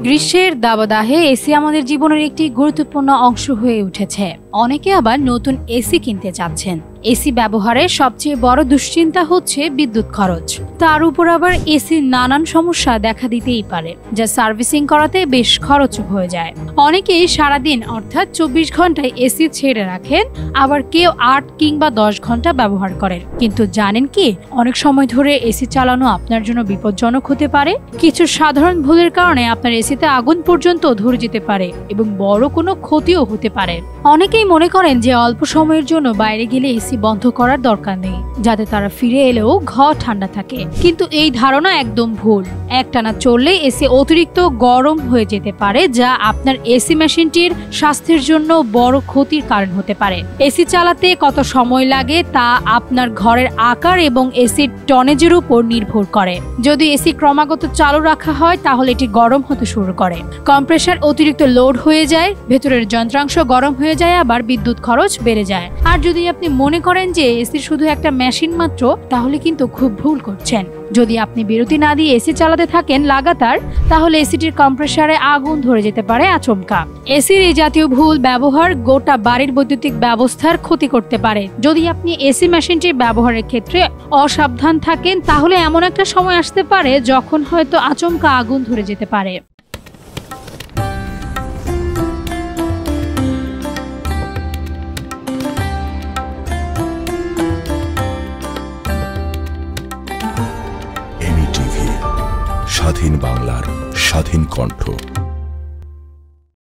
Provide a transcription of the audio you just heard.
গ্রীষ্মের দাবদাহে এসি আমাদের জীবনের একটি গুরুত্বপূর্ণ অংশ হয়ে উঠেছে। অনেকে আবার নতুন এসি কিনতে চাচ্ছেন। এসি ব্যবহারের সবচেয়ে বড় দুশ্চিন্তা হচ্ছে বিদ্যুৎ খরচ। তার উপর আবার এসির নানান সমস্যা দেখা দিতেই পারে, যা সার্ভিসিং করাতে বেশ খরচ হয়ে যায়। অনেকেই সারাদিন অর্থাৎ 24 ঘন্টায় এসি ছেড়ে রাখেন, আবার কেউ 8 কিংবা 10 ঘন্টা ব্যবহার করেন। কিন্তু জানেন কি, অনেক সময় ধরে এসি চালানো আপনার জন্য বিপজ্জনক হতে পারে। কিছু সাধারণ ভুলের কারণে আপনার এসিতে আগুন পর্যন্ত ধরে যেতে পারে এবং বড় কোনো ক্ষতিও হতে পারে। অনেকেই মনে করেন যে অল্প সময়ের জন্য বাইরে গেলে এসি বন্ধ করার দরকার নেই, যাতে তারা ফিরে এলেও ঘর ঠান্ডা থাকে। কিন্তু এই ধারণা একদম ভুল। একটানা চললে এসি অতিরিক্ত গরম হয়ে যেতে পারে, যা আপনার এসি মেশিনটির স্বাস্থ্যের জন্য বড় ক্ষতির কারণ হতে পারে। এসি চালাতে কত সময় লাগে তা আপনার ঘরের আকার এবং এসির টনেজের উপর নির্ভর করে। যদি এসি ক্রমাগত চালু রাখা হয় তাহলে এটি গরম হতে শুরু করে, কম্প্রেসার অতিরিক্ত লোড হয়ে যায়, ভেতরের যন্ত্রাংশ গরম হয়ে যায়, আবার বিদ্যুৎ খরচ বেড়ে যায়। আর যদি আপনি মনে করেন যে এসি শুধু একটা মেশিন মাত্র, তাহলে কিন্তু খুব ভুল করছেন। যদি আপনি বিরতি না দিয়ে এসি চালাতে থাকেন লাগাতার, তাহলে এসিটির কম্প্রেসারে আগুন ধরে যেতে পারে আচমকা। এসির এই জাতীয় ভুল ব্যবহার গোটা বাড়ির বৈদ্যুতিক ব্যবস্থার ক্ষতি করতে পারে। যদি আপনি এসি মেশিনটির ব্যবহারের ক্ষেত্রে অসাবধান থাকেন, তাহলে এমন একটা সময় আসতে পারে যখন হয়তো আচমকা আগুন ধরে যেতে পারে। স্বাধীন বাংলার স্বাধীন কণ্ঠ।